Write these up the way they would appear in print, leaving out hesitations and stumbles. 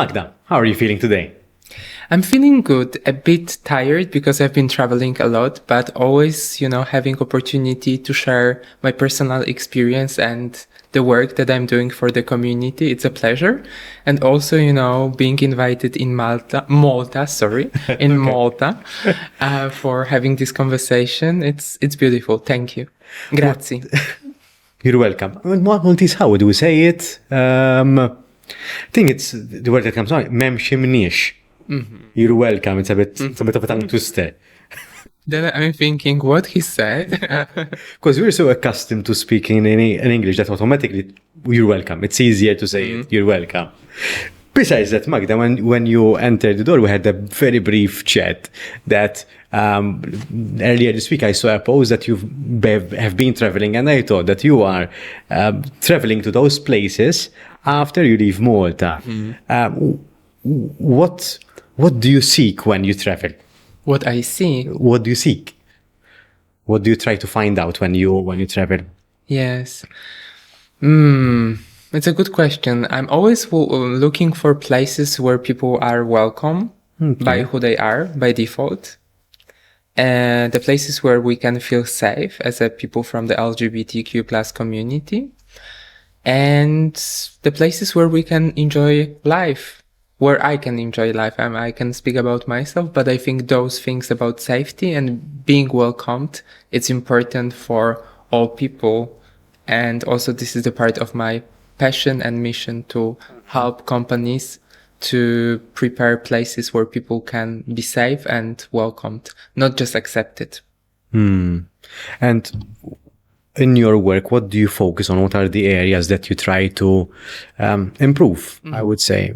Magda, how are you feeling today? I'm feeling good, a bit tired because I've been traveling a lot, but always, having opportunity to share my personal experience and the work that I'm doing for the community. It's a pleasure. And also, being invited in Malta, in Malta, for having this conversation. It's beautiful. Thank you. Grazie. You're welcome. Maltese, how would we say it? I think it's the word that comes on. Mem shimnish. You're welcome. It's a bit of a tongue twister. Then I'm thinking what he said. Because we're so accustomed to speaking in English that automatically you're welcome. It's easier to say it, you're welcome. Besides that, Magda, when you entered the door, we had a very brief chat that earlier this week I saw a post that you have been traveling, and I thought that you are traveling to those places after you leave Malta. What do you seek when you travel? What I see. What do you seek? What do you try to find out when you travel? Yes. It's a good question. I'm always looking for places where people are welcome by who they are, by default. And the places where we can feel safe as a people from the LGBTQ plus community. And the places where we can enjoy life. Where I can enjoy life. I can speak about myself, but I think those things about safety and being welcomed, it's important for all people. And also this is the part of my passion and mission to help companies to prepare places where people can be safe and welcomed, not just accepted. And in your work, what do you focus on? What are the areas that you try to improve, I would say?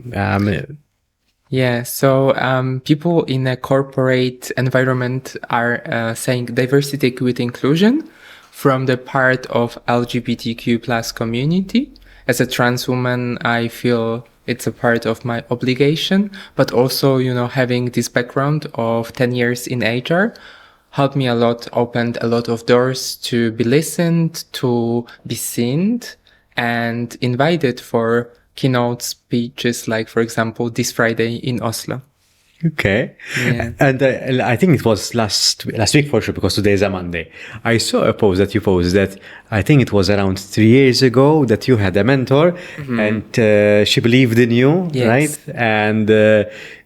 So people in a corporate environment are saying diversity, equity, inclusion from the part of LGBTQ plus community. As a trans woman, I feel it's a part of my obligation, but also, having this background of 10 years in HR helped me a lot, opened a lot of doors to be listened, to be seen, and invited for keynote speeches, like, for example, this Friday in Oslo. Okay. Yeah. And I think it was last week for sure, because today is a Monday. I saw a post that you posted that I think it was around 3 years ago that you had a mentor and she believed in you, Yes. right? And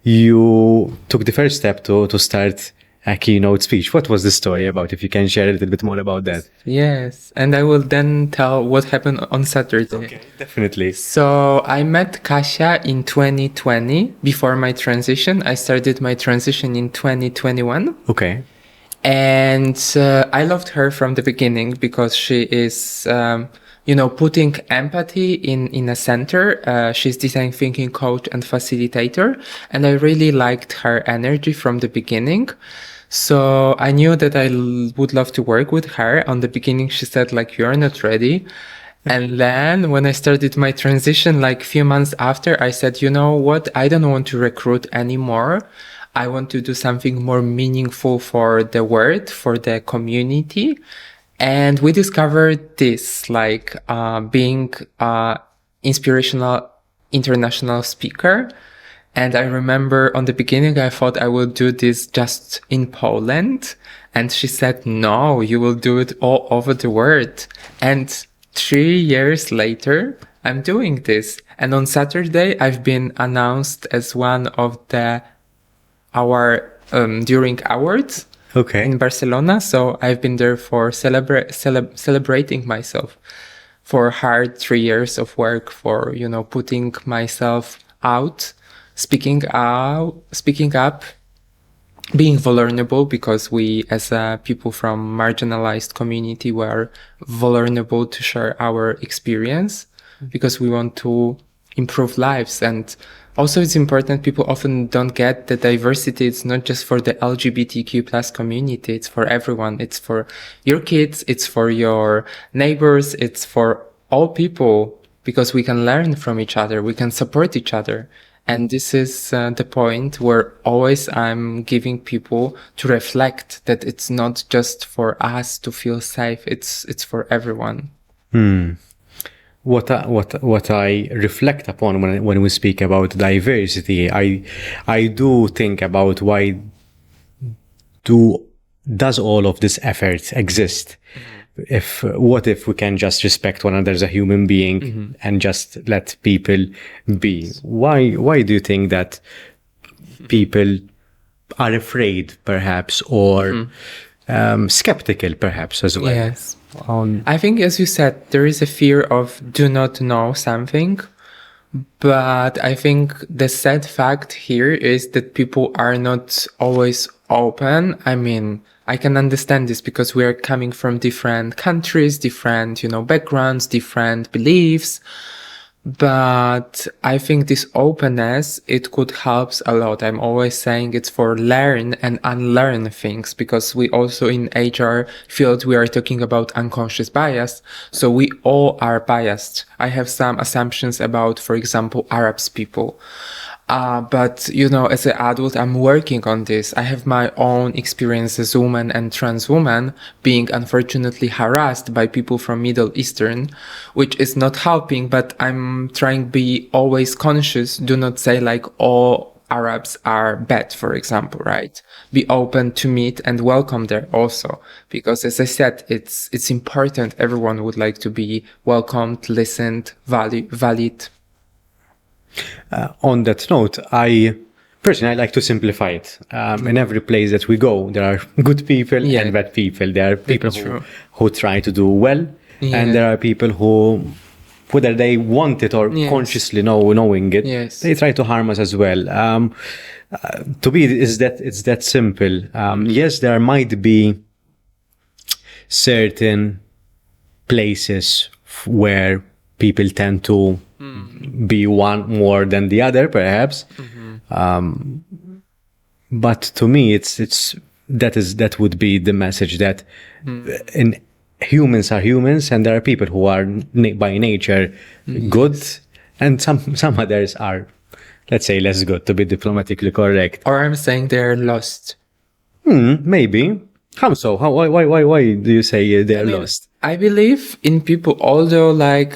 you took the first step to start a keynote speech. What was the story about? If you can share a little bit more about that. Yes. And I will then tell what happened on Saturday. Okay, definitely. So I met Kasia in 2020 before my transition. I started my transition in 2021. Okay. And I loved her from the beginning because she is, putting empathy in a center. She's design thinking coach and facilitator. And I really liked her energy from the beginning. So I knew that I would love to work with her. On the beginning, she said, you're not ready. And then when I started my transition, a few months after, I said, you know what? I don't want to recruit anymore. I want to do something more meaningful for the world, for the community. And we discovered this, being inspirational international speaker. And I remember on the beginning, I thought I would do this just in Poland. And she said, no, you will do it all over the world. And 3 years later, I'm doing this. And on Saturday, I've been announced as one of our during awards in Barcelona. So I've been there for celebrating myself for hard 3 years of work, for, putting myself out, speaking up, being vulnerable, because we as people from marginalized community were vulnerable to share our experience because we want to improve lives. And also it's important, people often don't get the diversity. It's not just for the LGBTQ plus community. It's for everyone. It's for your kids. It's for your neighbors. It's for all people, because we can learn from each other. We can support each other. And this is the point where always I'm giving people to reflect that it's not just for us to feel safe. It's for everyone. what I reflect upon when we speak about diversity, I do think about why does all of this effort exist? What if we can just respect one another as a human being and just let people be? Why do you think that people are afraid, perhaps, or skeptical, perhaps, as well? Yes. I think, as you said, there is a fear of do not know something. But I think the sad fact here is that people are not always open. I mean, I can understand this because we are coming from different countries, different, backgrounds, different beliefs. But I think this openness, it could help a lot. I'm always saying it's for learn and unlearn things, because we also in HR field, we are talking about unconscious bias. So we all are biased. I have some assumptions about, for example, Arabs people. But, as an adult, I'm working on this. I have my own experience as woman and trans woman being unfortunately harassed by people from Middle Eastern, which is not helping, but I'm trying to be always conscious. Do not say like all Arabs are bad, for example, right? Be open to meet and welcome there also. Because as I said, it's important. Everyone would like to be welcomed, listened, valid. On that note, I like to simplify it. In every place that we go, there are good people and bad people. There are people who try to do well, and there are people who, whether they want it or consciously knowing it, they try to harm us as well. To me, it's that simple. Yes, there might be certain places where people tend to be one more than the other, perhaps. But to me, that would be the message that humans are humans, and there are people who are by nature good, and some others are, let's say, less good, to be diplomatically correct. Or I'm saying they're lost. Maybe. How so? Why do you say they're lost? I believe in people, although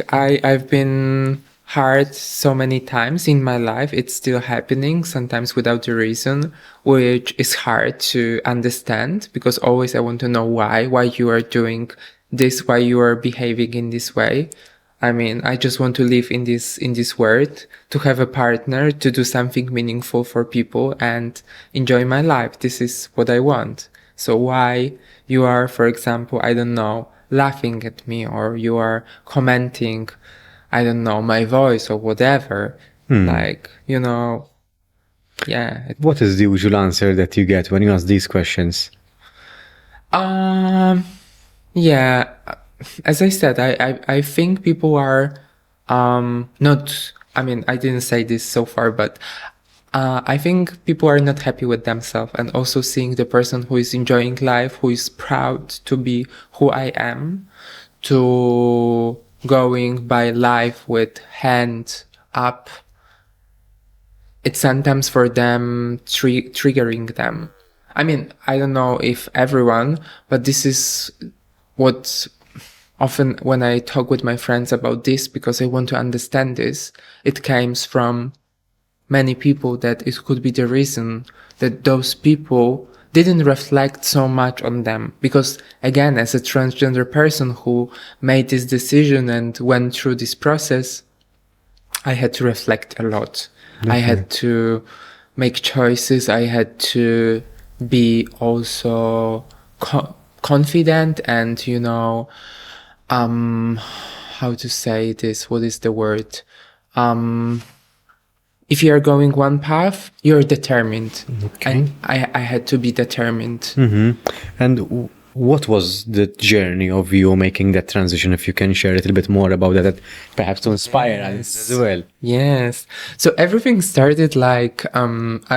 I've been hurt so many times in my life, it's still happening, sometimes without a reason, which is hard to understand, because always I want to know why you are doing this, why you are behaving in this way. I mean, I just want to live in this world, to have a partner, to do something meaningful for people and enjoy my life. This is what I want. So why you are, for example, I don't know, laughing at me, or you are commenting, I don't know, my voice or whatever. What is the usual answer that you get when you ask these questions? As I said, I think people are not, I mean, I didn't say this so far, but I think people are not happy with themselves, and also seeing the person who is enjoying life, who is proud to be who I am, to going by life with hand up. It's sometimes for them triggering them. I mean, I don't know if everyone, but this is what often when I talk with my friends about this, because I want to understand this, it comes from many people that it could be the reason that those people didn't reflect so much on them. Because again, as a transgender person who made this decision and went through this process, I had to reflect a lot. I had to make choices. I had to be also confident and, how to say this? What is the word? If you are going one path, you're determined. Okay. And I had to be determined. And what was the journey of you making that transition? If you can share a little bit more about that, perhaps to inspire us as well. Yes. So everything started I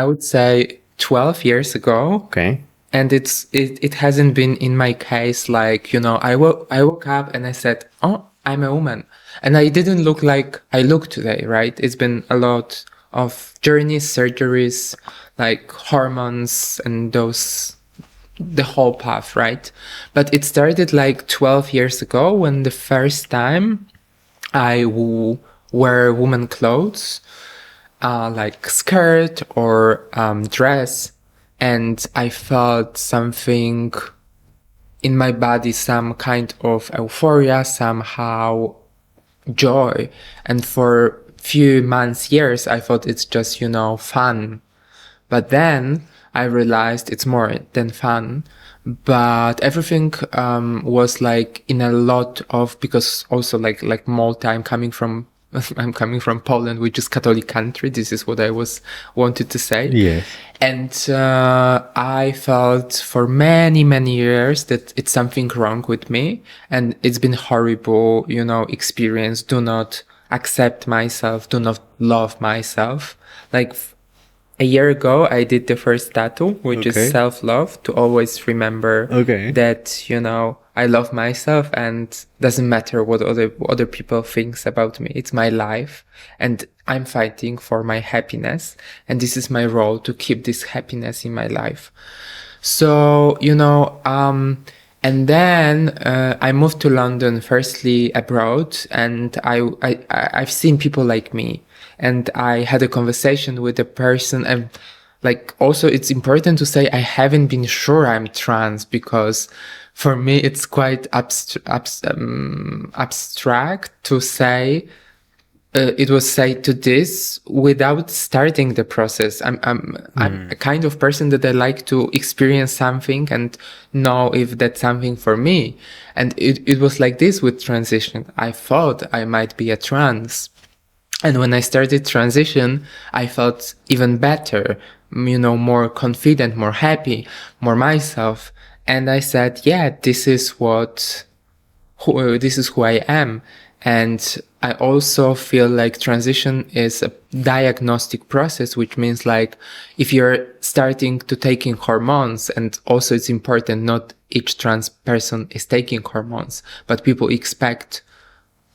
would say 12 years ago. Okay. And it hasn't been in my case I woke up and I said, oh, I'm a woman. And I didn't look like I look today, right? It's been a lot of journeys, surgeries, hormones and the whole path, right? But it started 12 years ago when the first time wear woman clothes, like skirt or dress, and I felt something in my body, some kind of euphoria, somehow joy. And for few months, years, I thought it's just, fun. But then I realized it's more than fun. But everything was like in a lot of, because also like Malta, I'm coming from Poland, which is Catholic country. This is what I wanted to say. Yes. And I felt for many, many years that it's something wrong with me, and it's been horrible, experience. Do not accept myself, do not love myself. Like a year ago, I did the first tattoo, which is self-love, to always remember that, I love myself, and doesn't matter what other people thinks about me. It's my life, and I'm fighting for my happiness, and this is my role to keep this happiness in my life. So, and then I moved to London, firstly abroad, and I've seen people like me. And I had a conversation with a person, and like, also it's important to say I haven't been sure I'm trans, because for me it's quite abstract to say. It was said to this without starting the process. I'm a kind of person that I like to experience something and know if that's something for me. And it was like this with transition. I thought I might be a trans. And when I started transition, I felt even better, more confident, more happy, more myself. And I said, yeah, this is who I am. And I also feel like transition is a diagnostic process, which means like if you're starting to taking hormones, and also it's important, not each trans person is taking hormones, but people expect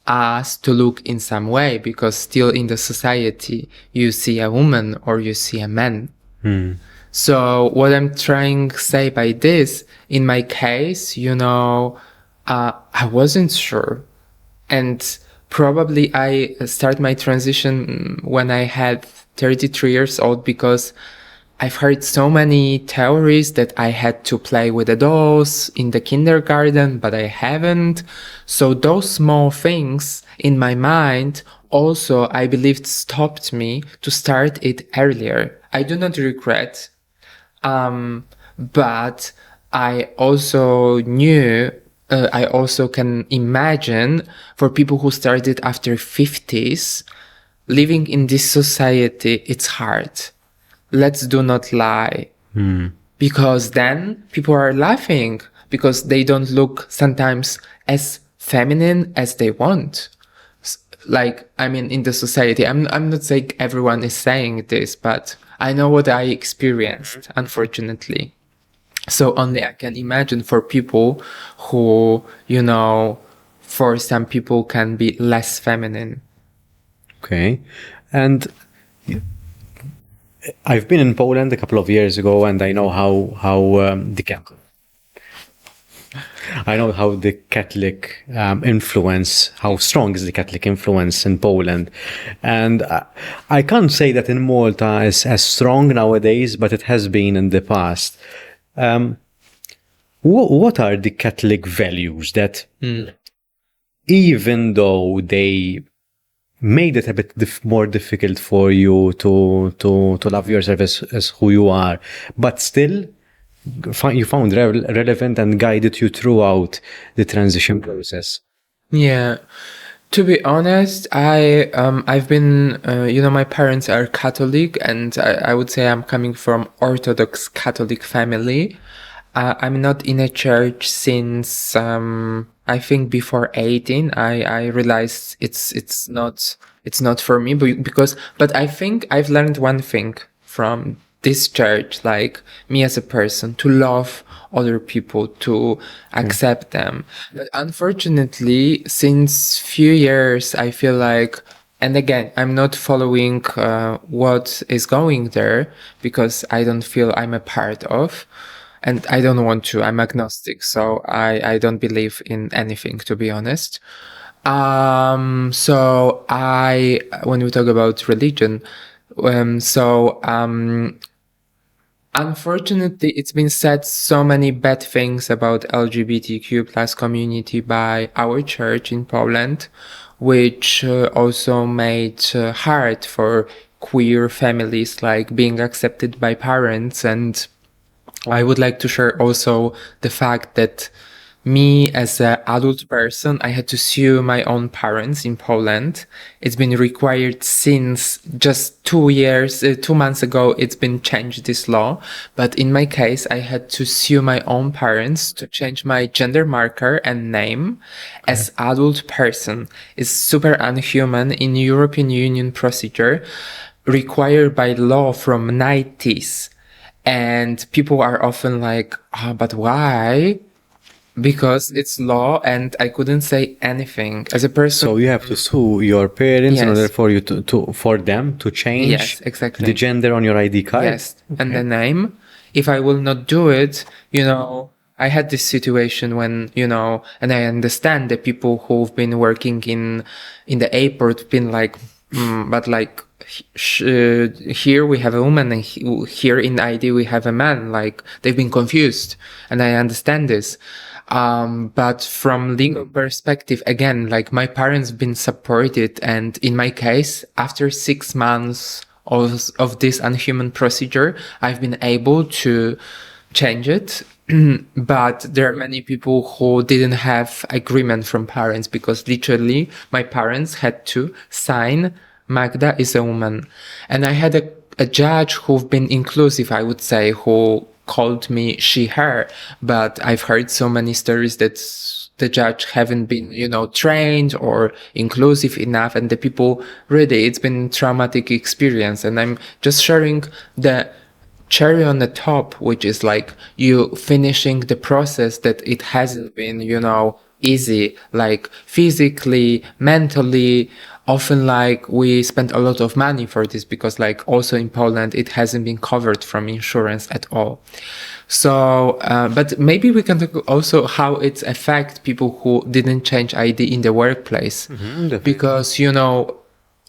us to look in some way, because still in the society you see a woman or you see a man. So what I'm trying to say by this, in my case, I wasn't sure, and probably I start my transition when I had 33 years old, because I've heard so many theories that I had to play with the dolls in the kindergarten, but I haven't. So those small things in my mind also, I believed, stopped me to start it earlier. I do not regret, but I also knew, I also can imagine for people who started after 50s, living in this society, it's hard. Let's do not lie. Because then people are laughing because they don't look sometimes as feminine as they want. Like, I mean, in the society, I'm not saying everyone is saying this, but I know what I experienced, unfortunately. So only I can imagine for people who, for some people can be less feminine. Okay. And I've been in Poland a couple of years ago, and I know how the Catholic influence, how strong is the Catholic influence in Poland. And I can't say that in Malta is as strong nowadays, but it has been in the past. What are the Catholic values that, even though they made it a bit more difficult for you to love yourself as who you are, but still you found relevant and guided you throughout the transition process? Yeah. To be honest, I've been, my parents are Catholic, and I would say I'm coming from Orthodox Catholic family. I'm not in a church since, I think before 18. I realized it's not for me, but I think I've learned one thing from this church, like me as a person, to love other people, to accept them. But unfortunately, since few years, I feel like, and again, I'm not following what is going there, because I don't feel I'm a part of, and I don't want to. I'm agnostic, so I don't believe in anything, to be honest. So when we talk about religion, unfortunately, it's been said so many bad things about LGBTQ plus community by our church in Poland, which also made hard for queer families, like being accepted by parents. And I would like to share also the fact that me as an adult person, I had to sue my own parents in Poland. It's been required since just 2 months ago, it's been changed, this law. But in my case, I had to sue my own parents to change my gender marker and name as adult person. It's super unhuman in European Union procedure required by law from 90s. And people are often like, but why? Because it's law and I couldn't say anything as a person. So you have to sue your parents in Yes. order for you for them to change Yes, exactly. the gender on your ID card? Yes, and the name. If I will not do it, I had this situation when, and I understand the people who've been working in the airport been like, but like, here we have a woman and here in ID we have a man. Like, they've been confused, and I understand this. But from legal perspective, again, like, my parents been supported, and in my case, after 6 months of this unhuman procedure, I've been able to change it. But there are many people who didn't have agreement from parents, because literally my parents had to sign Magda is a woman. And I had a judge who've been inclusive, I would say, who called me she, her, but I've heard so many stories that the judge haven't been, trained or inclusive enough, and the people really, it's been traumatic experience. And I'm just sharing the cherry on the top, which is like you finishing the process, that it hasn't been, easy, like physically, mentally. Often, like, we spend a lot of money for this, because, like, also in Poland, it hasn't been covered from insurance at all. So, but maybe we can talk also how it affects people who didn't change ID in the workplace. Because,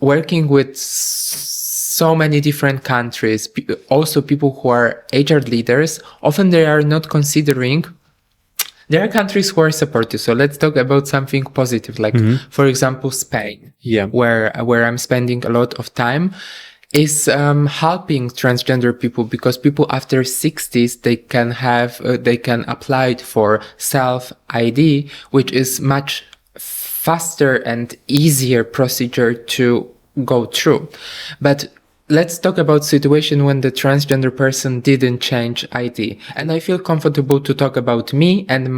working with so many different countries, also people who are HR leaders, often they are not considering. There are countries who are supportive. So let's talk about something positive, like, for example, Spain, where I'm spending a lot of time, is helping transgender people, because people after 60s, they can apply for self-ID, which is much faster and easier procedure to go through. But let's talk about situation when the transgender person didn't change ID. And I feel comfortable to talk about me and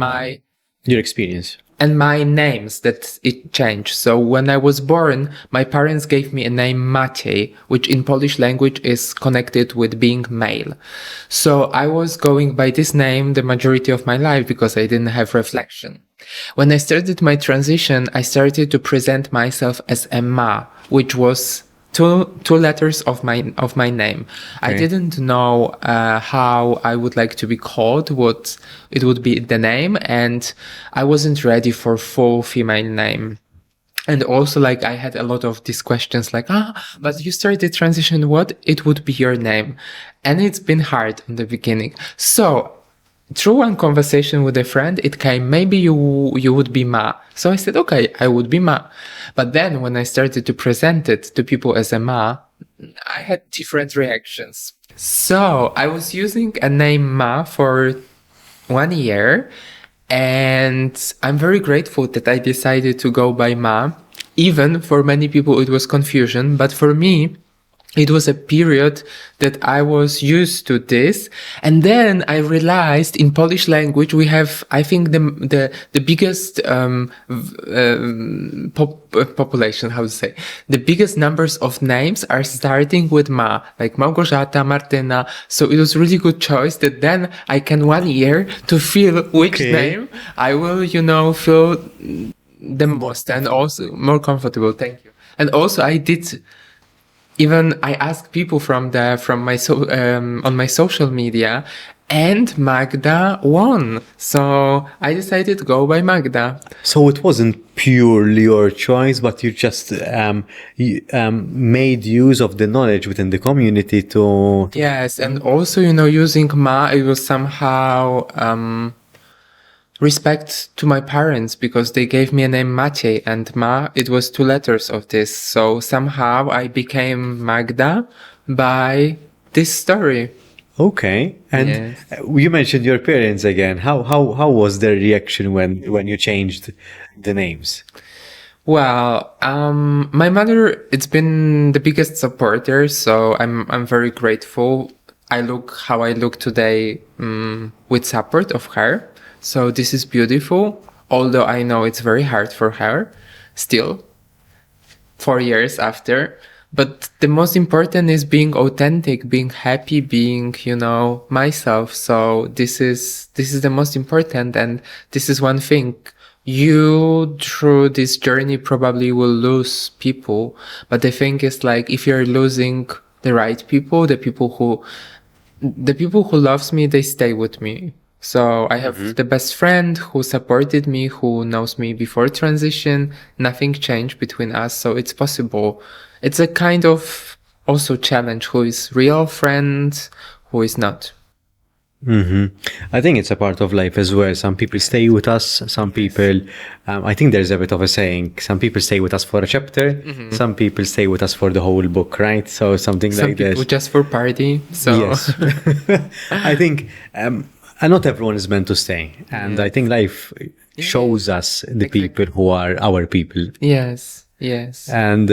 your experience. And my names that it changed. So when I was born, my parents gave me a name Maciej, which in Polish language is connected with being male. So I was going by this name the majority of my life, because I didn't have reflection. When I started my transition, I started to present myself as a Ma, which was two letters of my name. Okay. I didn't know how I would like to be called, what it would be the name, and I wasn't ready for full female name. And also, like, I had a lot of these questions, like, but you started transition, what it would be your name? And it's been hard in the beginning. So through one conversation with a friend, it came, maybe you would be Ma. So I said, okay, I would be Ma. But then when I started to present it to people as a Ma, I had different reactions. So I was using a name Ma for 1 year, and I'm very grateful that I decided to go by Ma. Even for many people, it was confusion, but for me, it was a period that I was used to this. And then I realized in Polish language, we have, I think, the biggest population, how to say, the biggest numbers of names are starting with Ma, like Małgorzata, Martyna. So it was really good choice that then I can 1 year to feel which name I will, feel the most and also more comfortable. Thank you. And also I asked people on my social media, And Magda won. So I decided to go by Magda. So it wasn't purely your choice, but you just made use of the knowledge within the community to... Yes, and also, using Ma, it was somehow respect to my parents because they gave me a name Maciej, and Ma, it was 2 letters of this. So somehow I became Magda by this story. Okay. And Yes. you mentioned your parents again. How was their reaction when you changed the names? Well, my mother, it's been the biggest supporter, so I'm very grateful. I look how I look today with support of her. So this is beautiful, although I know it's very hard for her still, 4 years after. But the most important is being authentic, being happy, being, myself. So this is the most important. And this is one thing. You, through this journey, probably will lose people. But the thing is, like, if you're losing the right people, the people who loves me, they stay with me. So I have the best friend who supported me, who knows me before transition. Nothing changed between us. So it's possible. It's a kind of also challenge, who is real friend, who is not. I think it's a part of life as well. Some people stay with us. Some people, I think there's a bit of a saying, some people stay with us for a chapter. Some people stay with us for the whole book, right? So something Some like people this. just for party. So Yes. I think and not everyone is meant to stay. And I think life shows us the people who are our people. yes. And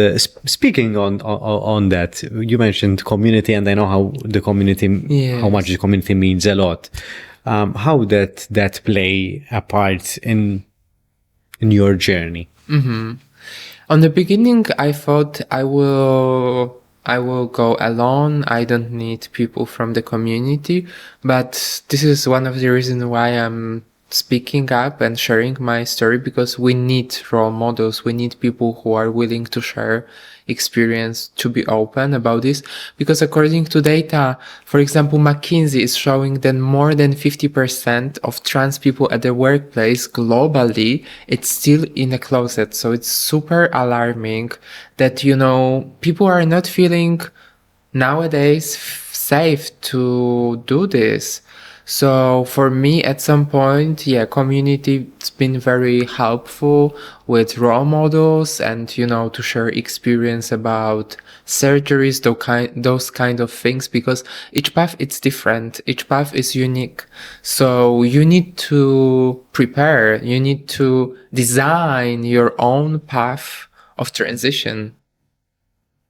speaking on that, you mentioned community, and I know how the community, how much the community means a lot. How that play a part in your journey? On the beginning, I thought I will go alone. I don't need people from the community. But this is one of the reasons why I'm speaking up and sharing my story, because we need role models. We need people who are willing to share experience, to be open about this. Because according to data, for example, McKinsey is showing that more than 50% of trans people at the workplace globally, it's still in a closet. So it's super alarming that, people are not feeling nowadays safe to do this. So for me, at some point, community's been very helpful with role models and, to share experience about surgeries, those kind of things, because each path is different. Each path is unique. So you need to prepare. You need to design your own path of transition.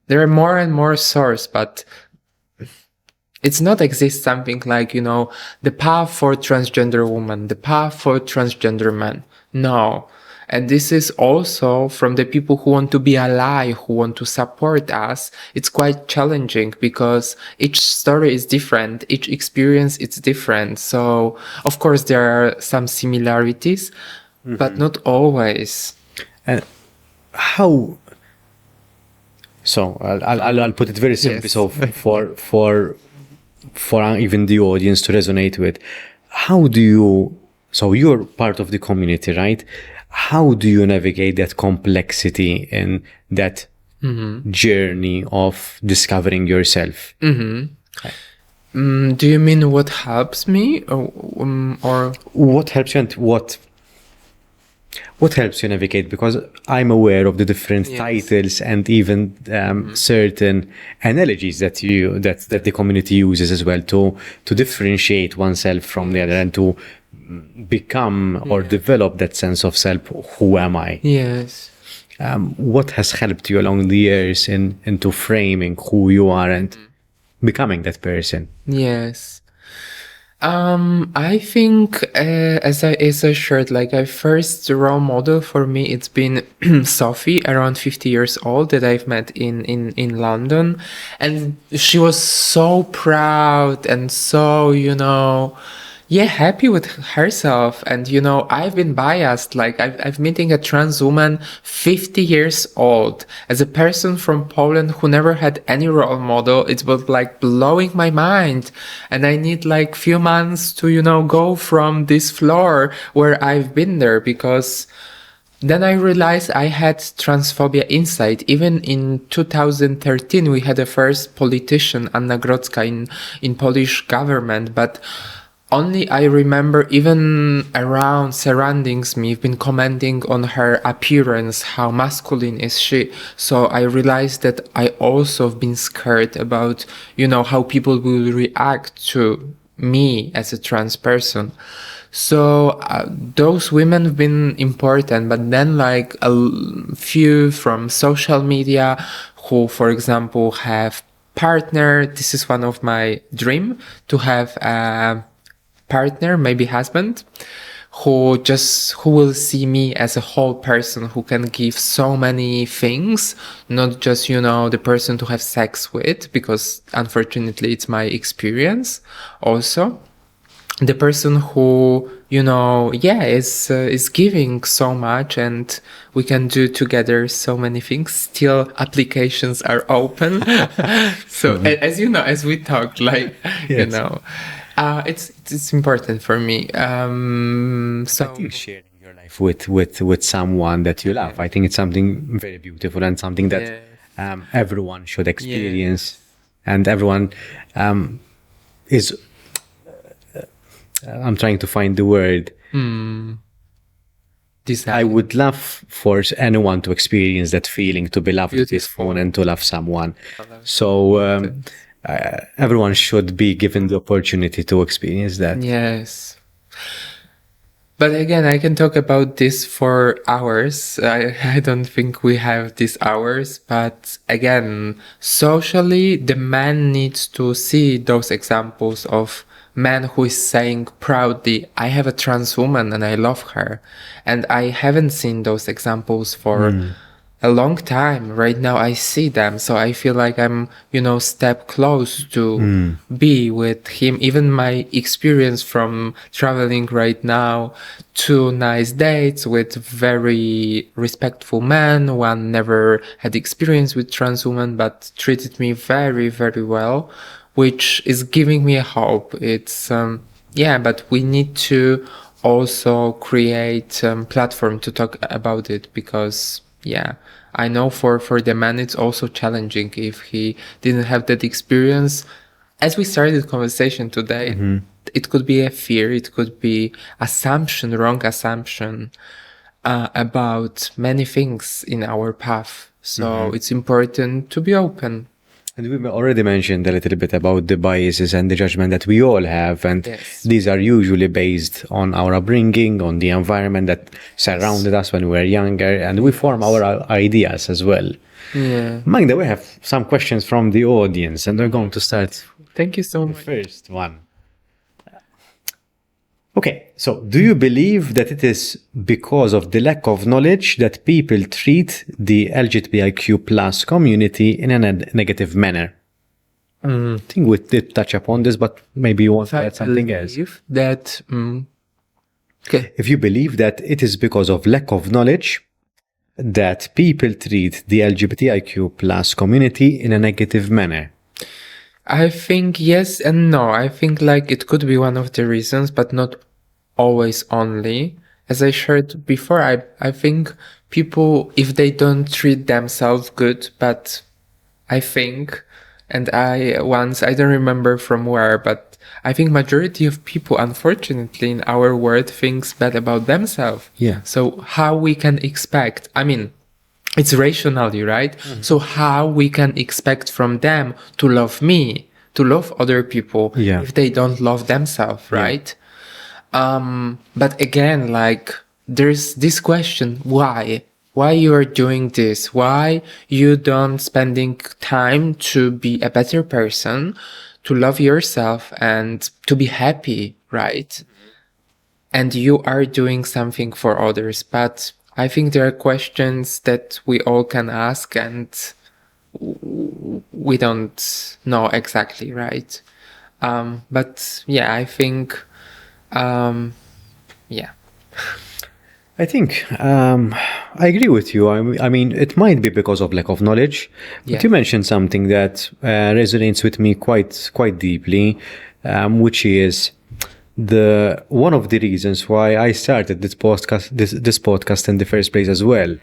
There are more and more sources, but it's not exist something like, the path for transgender woman, the path for transgender man. No. And this is also from the people who want to be ally, who want to support us. It's quite challenging because each story is different. Each experience is different. So, of course, there are some similarities, but not always. And how... So I'll put it very simply. Yes. So for even the audience to resonate with, so you're part of the community, right? How do you navigate that complexity and that journey of discovering yourself? Do you mean what helps me or what helps you and what helps you navigate? Because I'm aware of the different titles and even certain analogies that the community uses as well to differentiate oneself from the other and to become or develop that sense of self. Who am I? Yes. What has helped you along the years into framing who you are and becoming that person? Yes. I think as I shared, like a first role model for me, it's been Sophie, around 50 years old, that I've met in London, and she was so proud and so happy with herself. And, I've been biased. Like, I've meeting a trans woman, 50 years old, as a person from Poland who never had any role model. It was like blowing my mind. And I need like few months to, go from this floor where I've been there, because then I realized I had transphobia inside. Even in 2013, we had a first politician, Anna Grodzka, in Polish government, but only I remember, even around surroundings me, been commenting on her appearance, how masculine is she. So I realized that I also have been scared about, how people will react to me as a trans person. So those women have been important, but then like few from social media who, for example, have partner. This is one of my dream, to have a partner, maybe husband, who will see me as a whole person, who can give so many things, not just, the person to have sex with, because unfortunately it's my experience also. The person who, is giving so much, and we can do together so many things. Still, applications are open. So, as we talked, like, Yes. it's important for me. So I think sharing your life with someone that you love, I think it's something very beautiful and something that everyone should experience, and everyone is. I'm trying to find the word. I would love for anyone to experience that feeling, to be loved with this phone and to love someone. So everyone should be given the opportunity to experience that. Yes. But again, I can talk about this for hours. I don't think we have these hours. But again, socially, the man needs to see those examples of man who is saying proudly, I have a trans woman and I love her. And I haven't seen those examples for a long time. Right now I see them. So I feel like I'm, step close to be with him. Even my experience from traveling right now, 2 nice dates with very respectful men. One never had experience with trans women, but treated me very, very well, which is giving me a hope. It's, but we need to also create a platform to talk about it, because, I know for the man, it's also challenging if he didn't have that experience. As we started the conversation today, it could be a fear, it could be wrong assumption, about many things in our path. So it's important to be open. And we already mentioned a little bit about the biases and the judgment that we all have. And these are usually based on our upbringing, on the environment that surrounded us when we were younger, and we form our ideas as well. Yeah. Magda, we have some questions from the audience, and we're going to start. Thank you so much. First one. Okay, so do you believe that it is because of the lack of knowledge that people treat the LGBTIQ plus community in a negative manner? I think we did touch upon this, but maybe you want to add something else. That, okay. If you believe that it is because of lack of knowledge that people treat the LGBTIQ plus community in a negative manner. I think yes and no. I think like it could be one of the reasons, but not always only. As I shared before, I think people, if they don't treat themselves good, but I think, and I don't remember from where, but I think majority of people, unfortunately, in our world thinks bad about themselves. Yeah. So how we can expect, it's rationally, right? So how we can expect from them to love me, to love other people, if they don't love themselves, right? But again, like, there's this question, why? Why you are doing this? Why you don't spending time to be a better person, to love yourself and to be happy, right? And you are doing something for others, but I think there are questions that we all can ask and we don't know exactly, right? But yeah, I think Yeah. I think I agree with you. I mean, it might be because of lack of knowledge. Yeah. But you mentioned something that resonates with me quite deeply, which is one of the reasons why I started this podcast in the first place as well.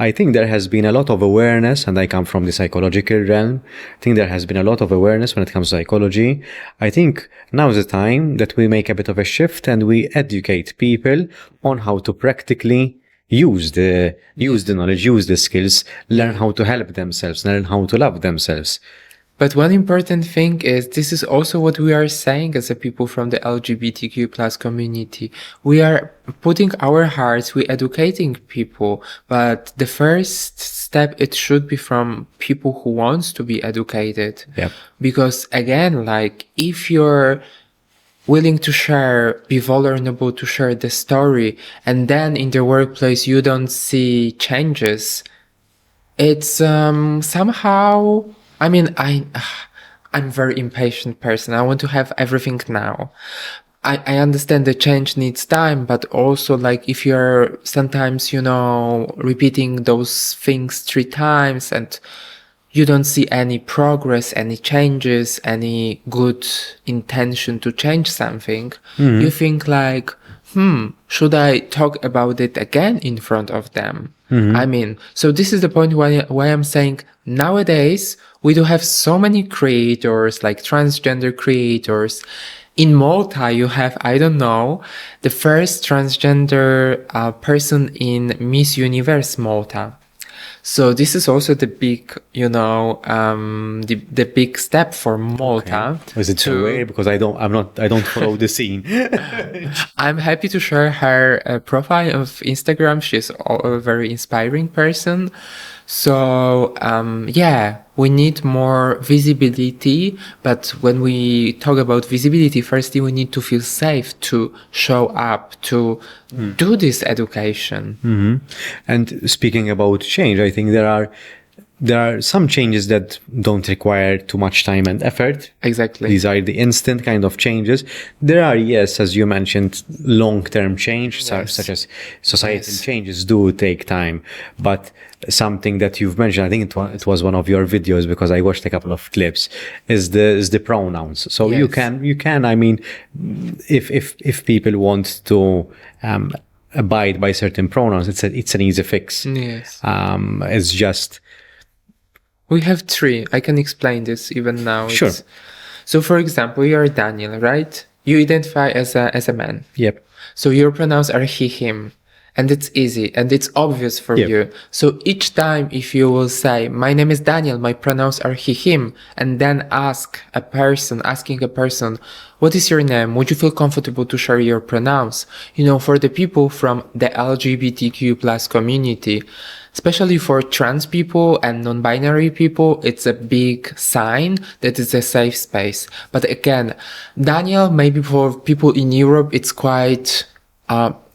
I think there has been a lot of awareness, and I come from the psychological realm. I think there has been a lot of awareness when it comes to psychology. I think now's the time that we make a bit of a shift and we educate people on how to practically use the knowledge, use the skills, learn how to help themselves, learn how to love themselves. But one important thing is this is also what we are saying as a people from the LGBTQ plus community. We are putting our hearts, we're educating people, but the first step, it should be from people who wants to be educated. Yep. Because again, like if you're willing to share, be vulnerable to share the story, and then in the workplace you don't see changes, it's somehow... I mean, I'm very impatient person. I want to have everything now. I understand the change needs time, but also like if you're sometimes, repeating those things 3 times and you don't see any progress, any changes, any good intention to change something, you think like, should I talk about it again in front of them? I mean, so this is the point why I'm saying nowadays we do have so many creators, like transgender creators. In Malta, you have, I don't know, the first transgender person in Miss Universe Malta. So this is also the big, the big step for Malta. Okay. Was it too weird? Because I don't follow the scene. I'm happy to share her profile of Instagram. She's a very inspiring person. So, we need more visibility. But when we talk about visibility, firstly, we need to feel safe to show up, to do this education. Mm-hmm. And speaking about change, I think there are some changes that don't require too much time and effort. Exactly. These are the instant kind of changes. There are, yes, as you mentioned, long-term change, such as societal changes do take time. But something that you've mentioned, I think it was one of your videos because I watched a couple of clips, is the pronouns. So you can, I mean, if people want to abide by certain pronouns, it's an easy fix. Yes. It's just... We have 3. I can explain this even now. Sure. So, for example, you are Daniel, right? You identify as a man. Yep. So your pronouns are he, him. And it's easy and it's obvious for you. So each time if you will say, my name is Daniel, my pronouns are he, him, and then asking a person, what is your name? Would you feel comfortable to share your pronouns? For the people from the LGBTQ plus community, especially for trans people and non-binary people, it's a big sign that it's a safe space. But again, Daniel, maybe for people in Europe, it's quite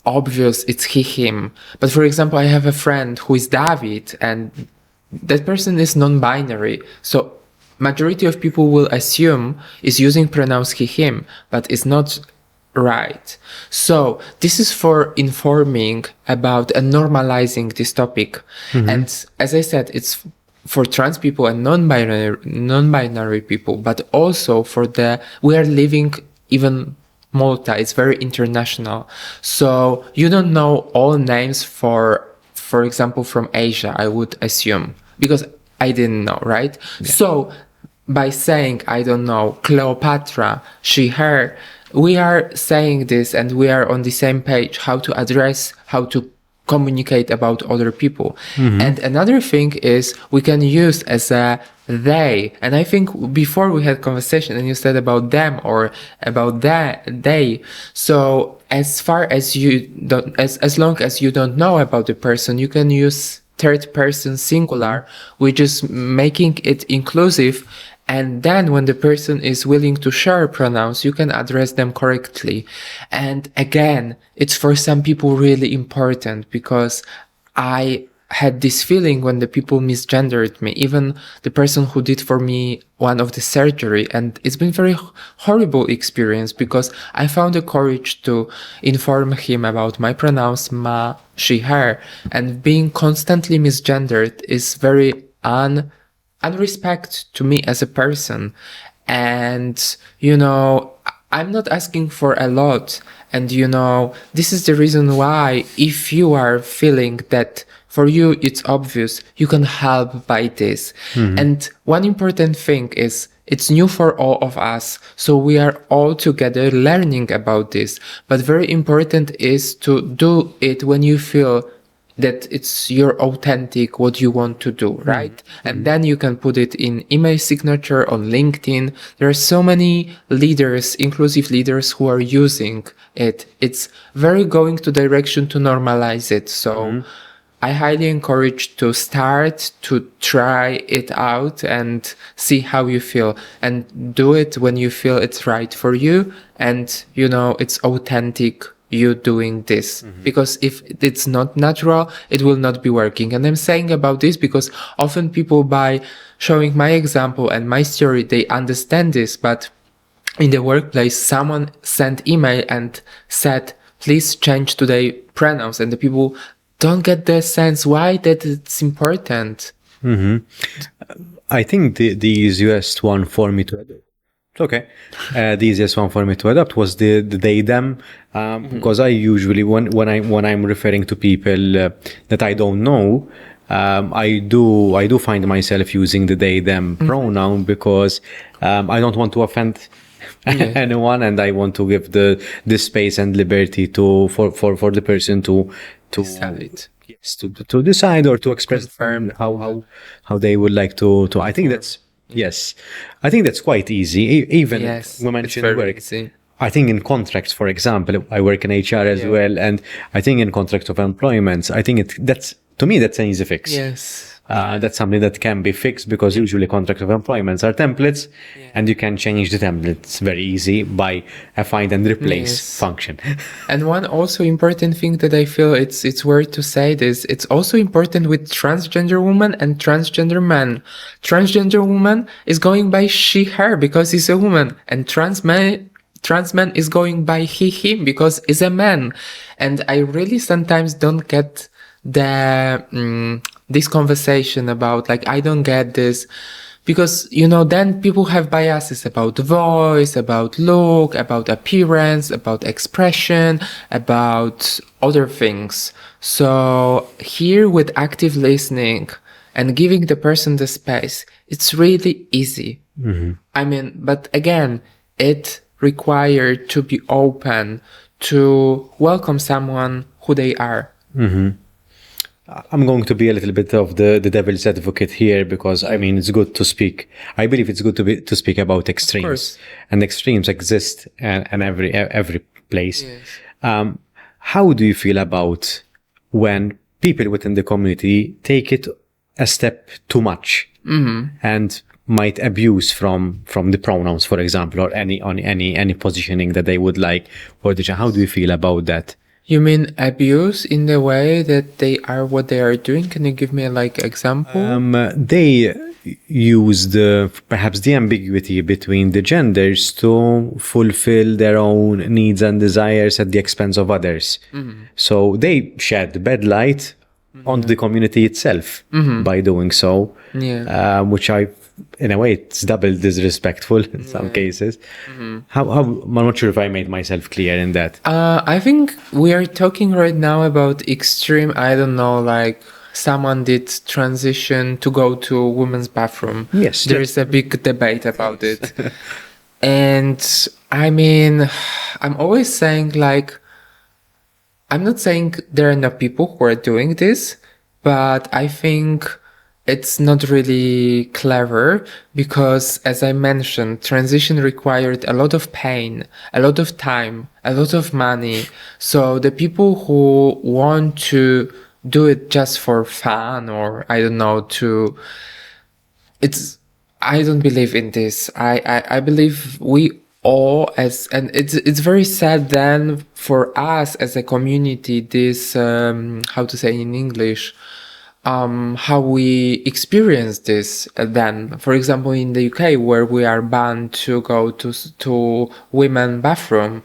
obvious, it's he, him. But for example, I have a friend who is David, and that person is non-binary. So majority of people will assume is using pronouns he, him, but it's not right. So this is for informing about and normalizing this topic. And as I said, it's for trans people and non-binary people, but also we are living even Malta, it's very international. So you don't know all names for example, from Asia, I would assume, because I didn't know, right? Yeah. So by saying, I don't know, Cleopatra, she, her, we are saying this and we are on the same page, how to address, how to communicate about other people. And another thing is we can use as a they. And I think before we had conversation and you said about them or about they. So as far as you don't, as long as you don't know about the person, you can use third person singular, which is making it inclusive. And then when the person is willing to share pronouns, you can address them correctly. And again, it's for some people really important because I had this feeling when the people misgendered me, even the person who did for me one of the surgery. And it's been very horrible experience because I found the courage to inform him about my pronouns, ma, she, her, and being constantly misgendered is very unrespect to me as a person. And, I'm not asking for a lot. And, this is the reason why if you are feeling that for you it's obvious, you can help by this. And one important thing is it's new for all of us. So we are all together learning about this. But very important is to do it when you feel that it's your authentic, what you want to do, right? And then you can put it in email signature on LinkedIn. There are so many leaders, inclusive leaders who are using it. It's very going to direction to normalize it. So I highly encourage to start to try it out and see how you feel, and do it when you feel it's right for you and, it's authentic you doing this. Because if it's not natural, it will not be working. And I'm saying about this because often people, by showing my example and my story, they understand this. But in the workplace, someone sent email and said, please change today pronouns. And the people don't get the sense why that it's important. I think the easiest one for me to adopt. Okay. The easiest one for me to adopt was the they them, because I usually when I'm referring to people that I don't know, I do find myself using the they them pronoun because I don't want to offend anyone, and I want to give the space and liberty for the person to Decide. Yes, to decide or to express how they would like to. I think that's. Yes, I think that's quite easy. Even we mentioned work. Easy. I think in contracts, for example, I work in HR as well, and I think in contracts of employment, I think that's to me that's an easy fix. Yes. That's something that can be fixed because usually contracts of employment are templates, and you can change the templates very easy by a find and replace function. And one also important thing that I feel it's worth to say this, it's also important with transgender woman and transgender man. Transgender woman is going by she, her because he's a woman, and trans man is going by he, him because he's a man. And I really sometimes don't get this conversation about I don't get this because, then people have biases about voice, about look, about appearance, about expression, about other things. So here with active listening and giving the person the space, it's really easy. I mean, but again, it required to be open to welcome someone who they are. I'm going to be a little bit of the devil's advocate here because I mean it's good to speak. I believe it's good to speak about extremes, and extremes exist in every place. Yes. How do you feel about when people within the community take it a step too much and might abuse from the pronouns, for example, or any positioning that they would like? Or how do you feel about that? You mean abuse in the way that they are what they are doing? Can you give me example? They use perhaps the ambiguity between the genders to fulfill their own needs and desires at the expense of others. So they shed bad light on the community itself by doing so, which in a way, it's double disrespectful in some cases. How I'm not sure if I made myself clear in that. I think we are talking right now about extreme, I don't know, someone did transition to go to women's bathroom. Yes. There is a big debate about it. And I mean, I'm always saying I'm not saying there are no people who are doing this, but I think it's not really clever because, as I mentioned, transition required a lot of pain, a lot of time, a lot of money. So the people who want to do it just for fun or I don't know I don't believe in this. I believe we all and it's very sad then for us as a community, this, how to say in English, how we experience this then. For example, in the UK, where we are banned to go to women bathroom.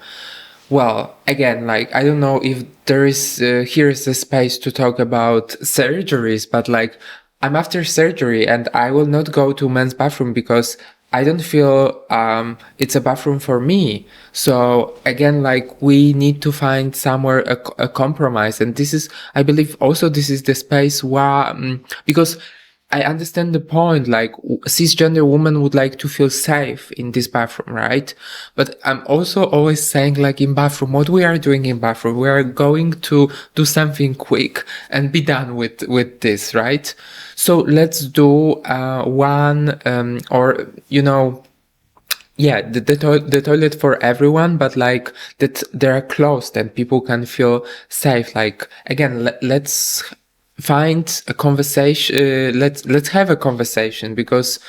Well, again, like, I don't know if there is, here's the space to talk about surgeries, but like, I'm after surgery and I will not go to men's bathroom because I don't feel, it's a bathroom for me. So again, like, we need to find somewhere a compromise. And this is, I believe also this is the space where, because I understand the point, like, cisgender women would like to feel safe in this bathroom, right? But I'm also always saying, like, in bathroom, what we are doing in bathroom, we are going to do something quick and be done with this, right? So let's do, one, or, you know, yeah, the toilet for everyone, but like that they're closed and people can feel safe. Like, again, let's find a conversation. Let's have a conversation, because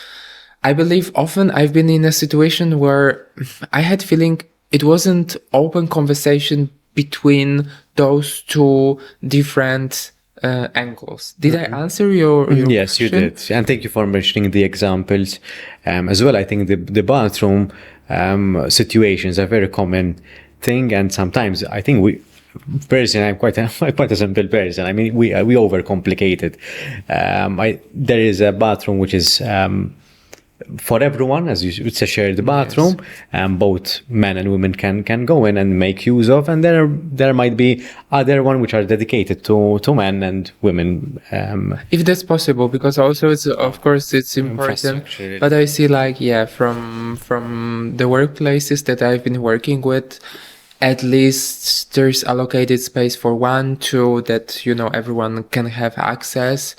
I believe often I've been in a situation where I had feeling it wasn't open conversation between those two different angles. Did I answer your Yes, question? you did. And thank you for mentioning the examples as well. I think the bathroom situations are a very common thing. And sometimes I think personally, I'm quite a simple person. I mean, we overcomplicate it. There is a bathroom which is for everyone, it's a shared bathroom, and both men and women can go in and make use of. And there might be other one which are dedicated to men and women. If that's possible, because also it's, of course, it's important. But I see, like, from the workplaces that I've been working with, at least there's allocated space for 1, 2 that, you know, everyone can have access.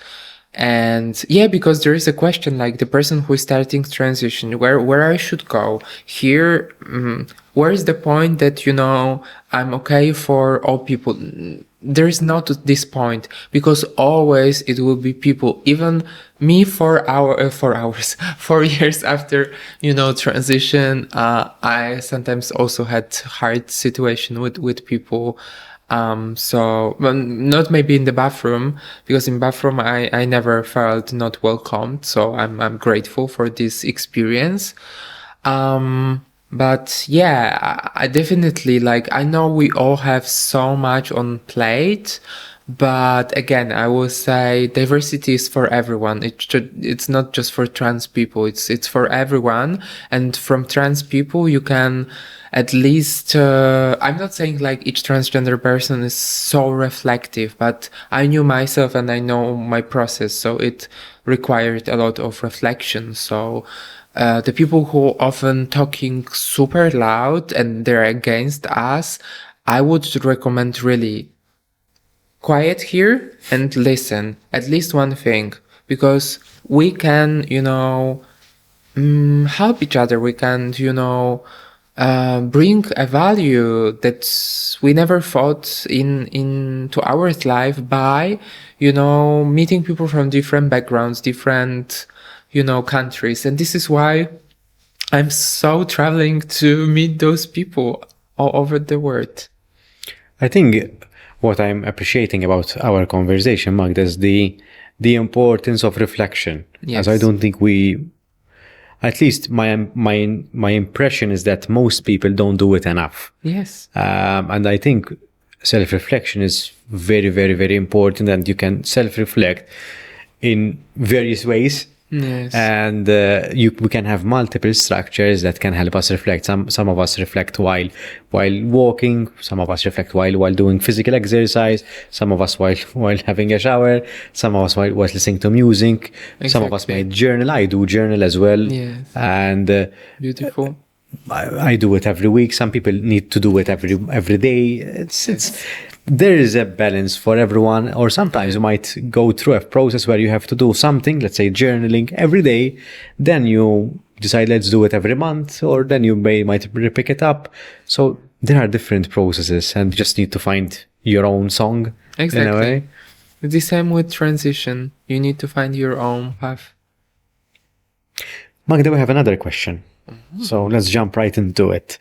And yeah, because there is a question, like, the person who is starting transition, where I should go here, where is the point that, you know, I'm okay for all people? There is not this point, because always it will be people, even me 4 years after, you know, transition, I sometimes also had hard situation with people. So, well, not maybe in the bathroom, because in bathroom I never felt not welcomed. So I'm grateful for this experience. But yeah, I definitely, like, I know we all have so much on plate, but again, I will say diversity is for everyone. It's not just for trans people. It's for everyone. And from trans people, you can at least, I'm not saying like each transgender person is so reflective, but I knew myself and I know my process. So it required a lot of reflection. So the people who often talking super loud and they're against us, I would recommend really quiet here and listen. At least one thing, because we can, you know, help each other. We can, you know, bring a value that we never thought into our life by, you know, meeting people from different backgrounds, different, you know, countries. And this is why I'm so traveling to meet those people all over the world. I think what I'm appreciating about our conversation, Magda, is the importance of reflection. Yes. As I don't think at least my impression is that most people don't do it enough. Yes. And I think self-reflection is very, very, very important, and you can self-reflect in various ways. Yes. And we can have multiple structures that can help us reflect. Some of us reflect while walking, some of us reflect while doing physical exercise, some of us while having a shower, some of us while listening to music, some of us might journal. I do journal as well. Yes. And beautiful. I do it every week. Some people need to do it every day. There is a balance for everyone, or sometimes you might go through a process where you have to do something, let's say journaling every day, then you decide let's do it every month, or then you might pick it up. So there are different processes, and you just need to find your own song. Exactly. In a way. The same with transition. You need to find your own path. Magda, we have another question. So let's jump right into it.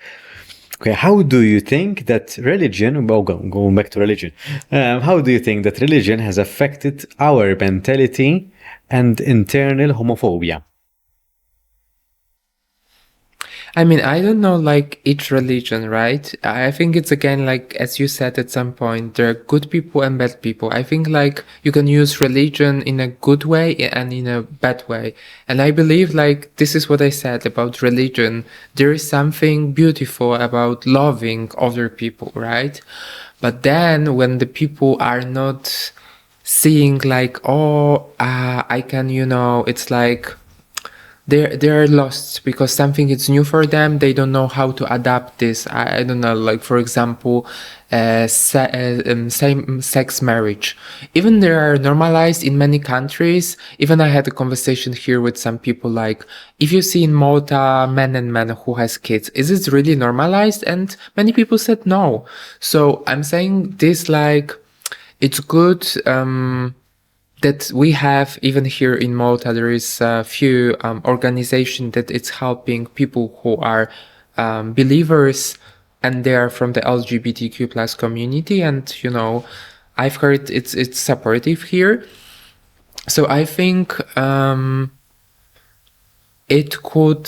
Okay, how do you think that religion, well, going back to religion, how do you think that religion has affected our mentality and internal homophobia? I mean, I don't know, like, each religion, right? I think it's again, like, as you said at some point, there are good people and bad people. I think, like, you can use religion in a good way and in a bad way. And I believe, like, this is what I said about religion. There is something beautiful about loving other people, right? But then when the people are not seeing, like, I can, it's like, they're lost because something is new for them. They don't know how to adapt this. I don't know, like, for example, same-sex marriage. Even they are normalized in many countries. Even I had a conversation here with some people, like, if you see in Malta man and man who has kids, is it really normalized? And many people said no. So I'm saying this, like, it's good that we have, even here in Malta, there is a few organizations that it's helping people who are believers and they are from the LGBTQ plus community. And, I've heard it's supportive here. So I think it could,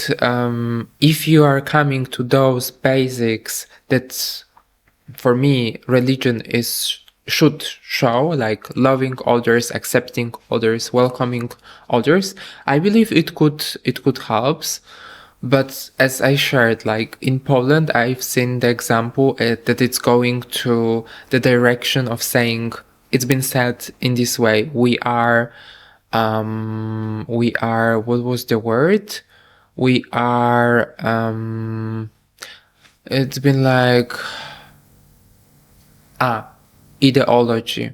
if you are coming to those basics that, for me, religion should show, like loving others, accepting others, welcoming others, I believe it could help. But as I shared, like in Poland, I've seen the example that it's going to the direction of saying, it's been said in this way, we are, what was the word? We are, it's been like, ideology.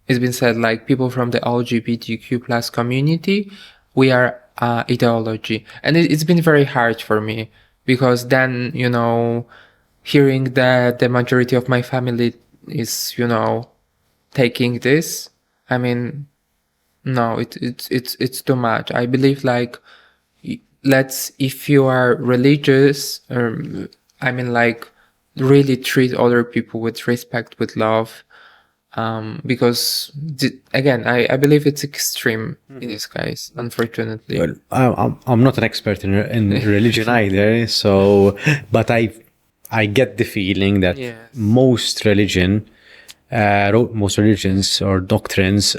It's been said, like, people from the LGBTQ plus community, we are ideology. And it's been very hard for me because then, hearing that the majority of my family is, taking this, I mean, no, it's too much. I believe, like, if you are religious, like, really treat other people with respect, with love. Because again, I believe it's extreme in this case, unfortunately. Well, I'm not an expert in religion either, but I get the feeling that most religions or doctrines,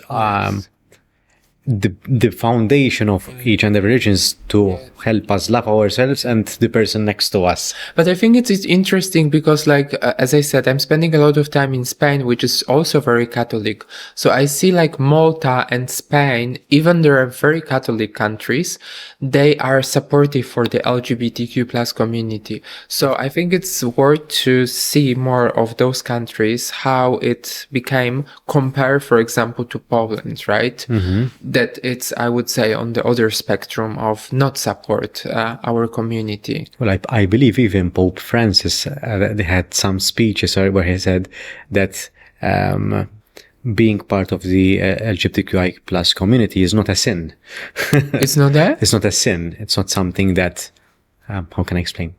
the foundation of each and every religion is to help us love ourselves and the person next to us. But I think it's interesting because, like, as I said, I'm spending a lot of time in Spain, which is also very Catholic. So I see, like, Malta and Spain, even they are very Catholic countries, they are supportive for the LGBTQ plus community. So I think it's worth to see more of those countries, how it became compared, for example, to Poland, right? That it's, I would say, on the other spectrum of not support our community. Well, I believe even Pope Francis, they had some speeches where he said that being part of the LGBTQI plus community is not a sin. It's not that? It's not a sin. It's not something that, how can I explain?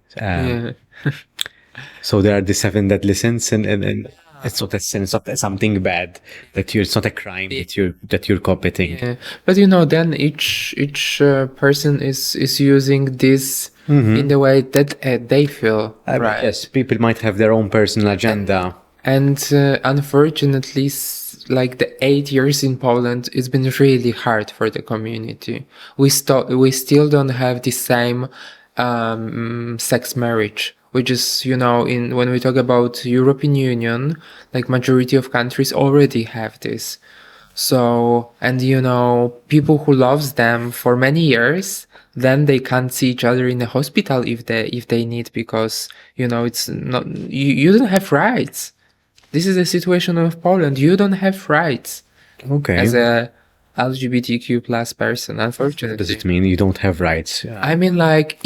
So there are the 7 deadly sins and it's not a sin, it's not something bad, it's not a crime that you're committing. Yeah. But then each person is using this in the way that they feel, right? Yes, people might have their own personal agenda. And unfortunately, like the 8 years in Poland, it's been really hard for the community. We still don't have the same sex marriage, which is, when we talk about European Union, like majority of countries already have this. So, and people who loves them for many years, then they can't see each other in the hospital if they need, because, it's not, you don't have rights. This is the situation of Poland. You don't have rights. Okay. As a LGBTQ plus person, unfortunately. Does it mean you don't have rights? I mean, like,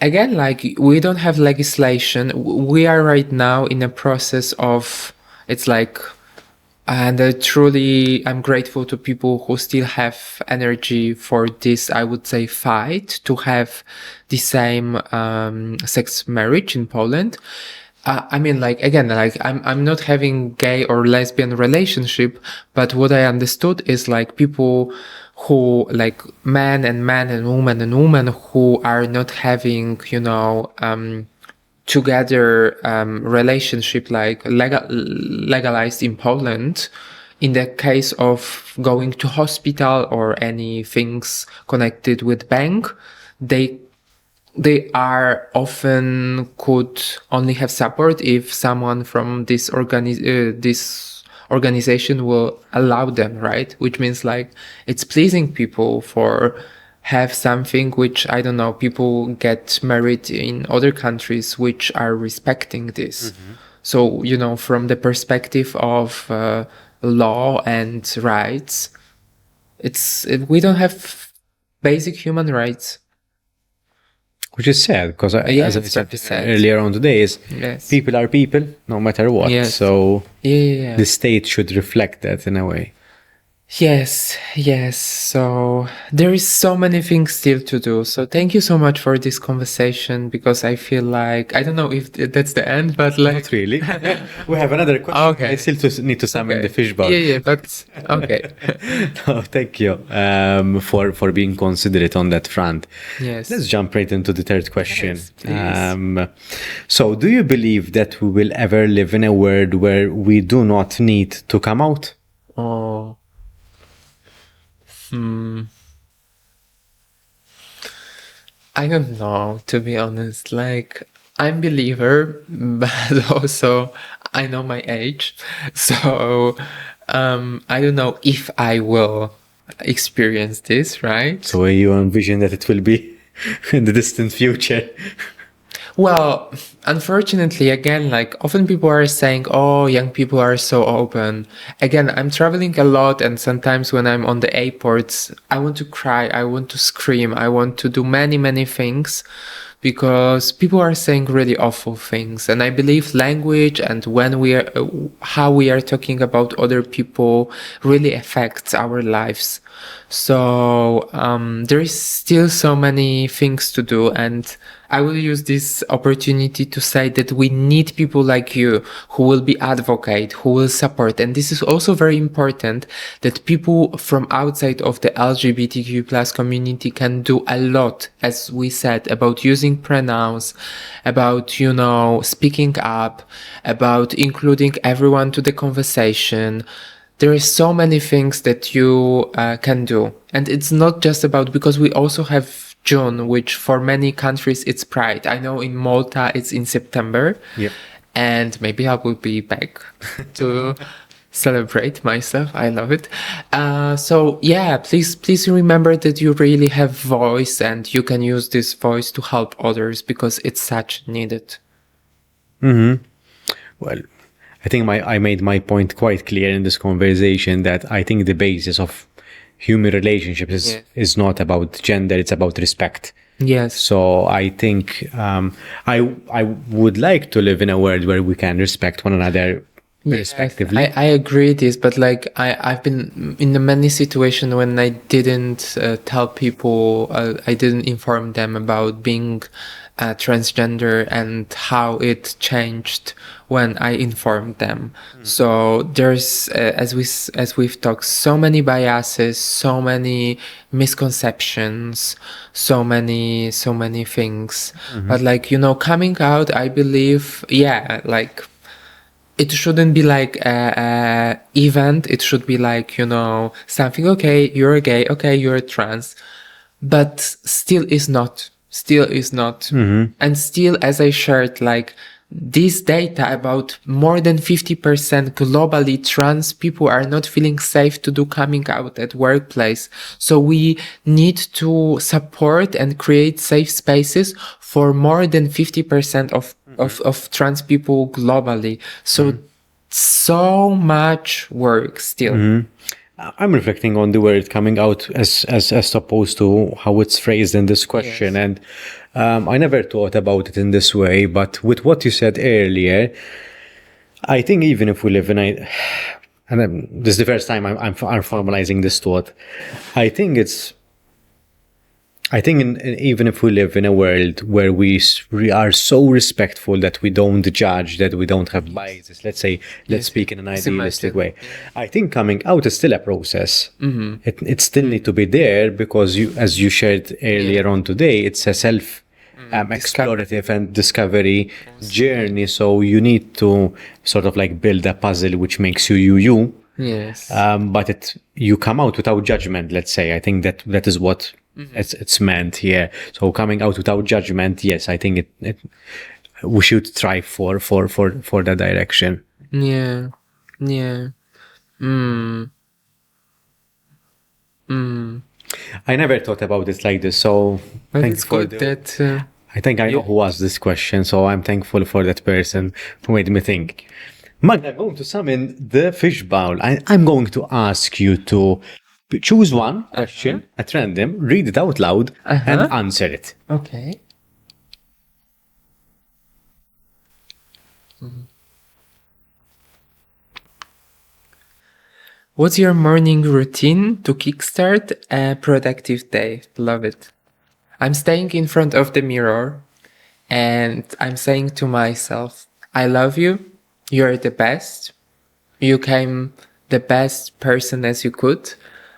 again, like, we don't have legislation. We are right now in a process of, it's like And I'm grateful to people who still have energy for this, I would say, fight to have the same sex marriage in Poland. I mean, like, again, like, I'm not having gay or lesbian relationship, but what I understood is like people who, like, man and woman who are not having, together relationship like legalized in Poland. In the case of going to hospital or any things connected with bank, they are often could only have support if someone from this organization will allow them, right? Which means like it's pleasing people for have something which, I don't know, people get married in other countries which are respecting this. So, from the perspective of law and rights, we don't have basic human rights. Which is sad, because as I said sad. earlier on today, is people are people, no matter what. Yes. So the state should reflect that in a way. Yes. So there is so many things still to do. So thank you so much for this conversation, because I feel like, I don't know if that's the end, but like... Not really. We have another question. Okay. I still need to summon the fishbowl. Yeah, but okay. No, thank you for being considerate on that front. Yes. Let's jump right into the third question. Yes, so do you believe that we will ever live in a world where we do not need to come out? Oh. I don't know, to be honest. Like, I'm a believer, but also I know my age. So I don't know if I will experience this, right? So you envision that it will be in the distant future? Well, unfortunately, again, like often people are saying, oh, young people are so open. Again, I'm traveling a lot, and sometimes when I'm on the airports, I want to cry, I want to scream, I want to do many, many things, because people are saying really awful things. And I believe language and how we are talking about other people really affects our lives. So there is still so many things to do, and I will use this opportunity to say that we need people like you who will be advocate, who will support. And this is also very important, that people from outside of the LGBTQ plus community can do a lot, as we said, about using pronouns, about, speaking up, about including everyone to the conversation. There are so many things that you can do. And it's not just about, because we also have June, which for many countries it's Pride. I know in Malta it's in September. Yep. And maybe I will be back to celebrate myself. I love it. So yeah, please remember that you really have voice, and you can use this voice to help others, because it's such needed. Well, I think I made my point quite clear in this conversation, that I think the basis of human relationships is not about gender, it's about respect. Yes. So I think I would like to live in a world where we can respect one another respectively. I agree this, but like I've been in many situations when I didn't tell people, I didn't inform them about being transgender and how it changed when I informed them. So there's as we've talked, so many biases, so many misconceptions, so many things. But like, coming out, I believe, like, it shouldn't be like a event. It should be like, something, okay, you're gay, okay, you're trans, but still is not. And still, as I shared, like, this data about more than 50% globally trans people are not feeling safe to do coming out at workplace. So we need to support and create safe spaces for more than 50% of trans people globally. So much work still. I'm reflecting on the word coming out as opposed to how it's phrased in this question. And I never thought about it in this way, but with what you said earlier, I think even if we live in and then this is the first time I'm formalizing this thought. I think even if we live in a world where we are so respectful that we don't judge, that we don't have biases, let's speak in an idealistic way. I think coming out is still a process. It still need to be there because as you shared earlier on today, it's a self explorative and discovery journey. So you need to sort of like build a puzzle which makes you. Yes. But you come out without judgment, let's say. I think that is what it's meant here. So coming out without judgment, yes, I think we should strive for that direction. Yeah. I never thought about it like this. So it's good that I think I know who asked this question, so I'm thankful for that person who made me think. Magda, I'm going to summon the fish bowl. I'm going to ask you to choose one question at random, read it out loud, and answer it. Okay. What's your morning routine to kickstart a productive day? Love it. I'm staying in front of the mirror and I'm saying to myself, I love you. You're the best. You came the best person as you could.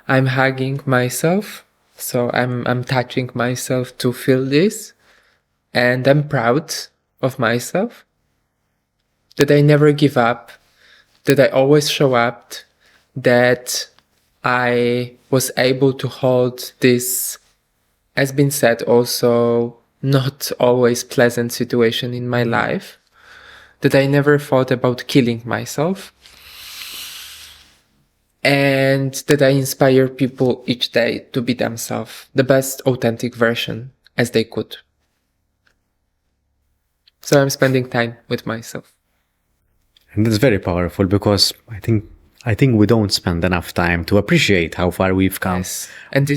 I'm hugging myself. So I'm touching myself to feel this. And I'm proud of myself. That I never give up. That I always show up. That I was able to hold this, as been said, also not always pleasant situation in my life, that I never thought about killing myself, and that I inspire people each day to be themselves, the best authentic version as they could. So I'm spending time with myself. And that's very powerful because I think we don't spend enough time to appreciate how far we've come. Yes. And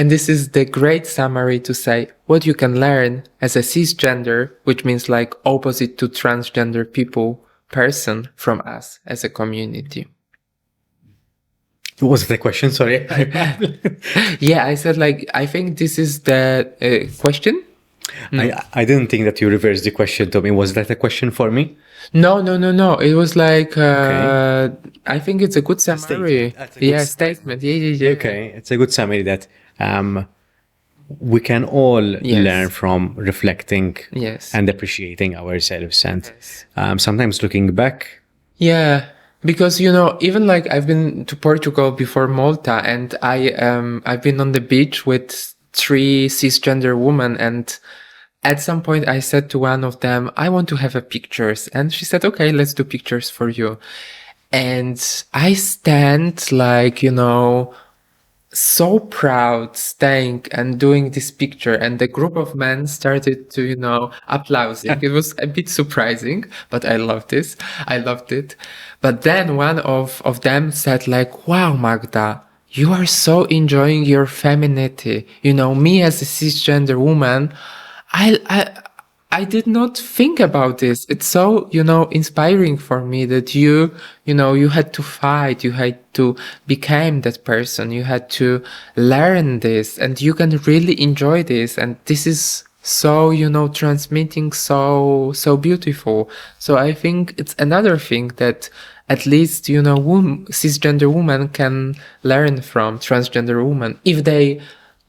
this is the great summary to say what you can learn as a cisgender, which means like opposite to transgender person from us as a community. What was the question? Sorry. Yeah, I said like, I think this is the question. I didn't think that you reversed the question to me. Was that a question for me? No. It was like, I think it's a good summary. Statement. Yeah. Okay. It's a good summary that we can all learn from reflecting and appreciating ourselves. And sometimes looking back. Yeah. Because, even like I've been to Portugal before Malta and I've been on the beach with 3 cisgender women, and at some point I said to one of them, I want to have a pictures. And she said, okay, let's do pictures for you. And I stand like, so proud staying and doing this picture. And the group of men started to, applauding. It was a bit surprising, but I loved this. I loved it. But then one of them said like, wow, Magda, you are so enjoying your femininity. Me as a cisgender woman, I did not think about this. It's so, inspiring for me that you had to fight, you had to become that person, you had to learn this, and you can really enjoy this. And this is so, transmitting so beautiful. So I think it's another thing that at least, cisgender women can learn from transgender women if they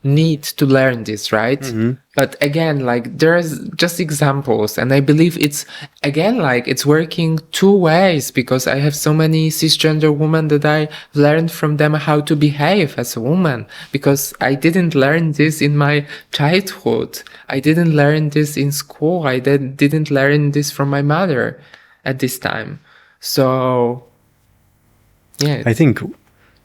need to learn this, right? Mm-hmm. But again, like there's just examples, and I believe it's again like it's working 2 ways, because I have so many cisgender women that I learned from them how to behave as a woman, because I didn't learn this in my childhood. I didn't learn this in school. I didn't learn this from my mother at this time. So yeah, I think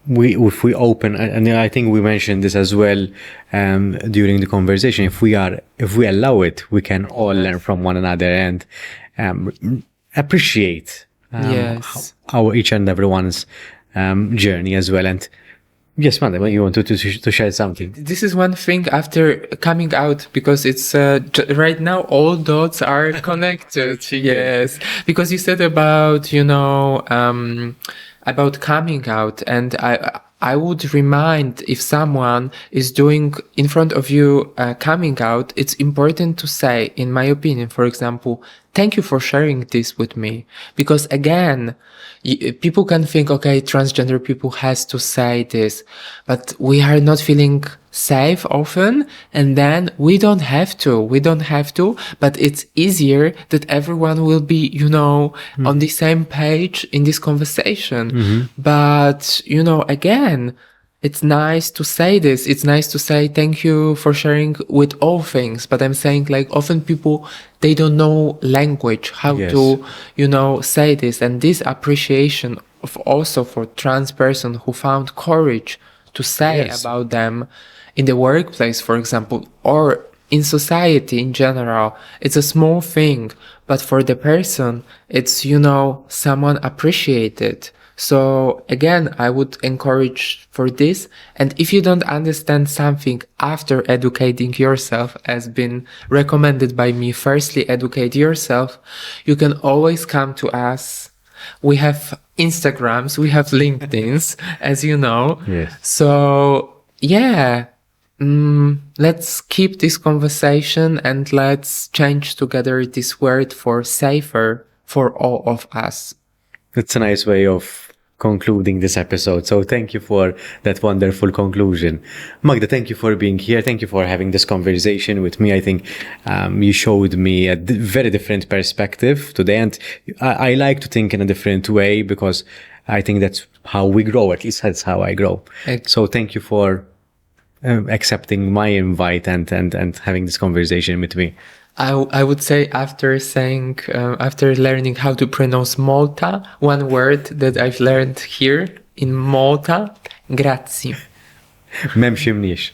if we open, and I think we mentioned this as well during the conversation, if we allow it, we can all learn from one another and appreciate our each and everyone's journey as well. And Yes, Magda, you want to share something. This is one thing after coming out, because it's right now all dots are connected. Yes, because you said about about coming out, and I would remind, if someone is doing in front of you coming out, it's important to say, in my opinion, for example, thank you for sharing this with me. Because again, people can think, okay, transgender people has to say this, but we are not feeling safe often, and then we don't have to, but it's easier that everyone will be, on the same page in this conversation. But, again, it's nice to say this. It's nice to say thank you for sharing with all things. But I'm saying, like, often people, they don't know language, how to, say this. And this appreciation of also for trans person who found courage to say about them in the workplace, for example, or in society in general, it's a small thing. But for the person, it's, someone appreciated. So again, I would encourage for this. And if you don't understand something after educating yourself, as been recommended by me, firstly, educate yourself, you can always come to us. We have Instagrams, we have LinkedIn's, as you know. Yes. So yeah, let's keep this conversation and let's change together this word for safer for all of us. That's a nice way of concluding this episode. So thank you for that wonderful conclusion. Magda, thank you for being here. Thank you for having this conversation with me. I think you showed me a very different perspective today. And I like to think in a different way, because I think that's how we grow. At least that's how I grow. So thank you for accepting my invite and having this conversation with me. I would say after learning how to pronounce Malta, one word that I've learned here in Malta, grazie. Memx imniex.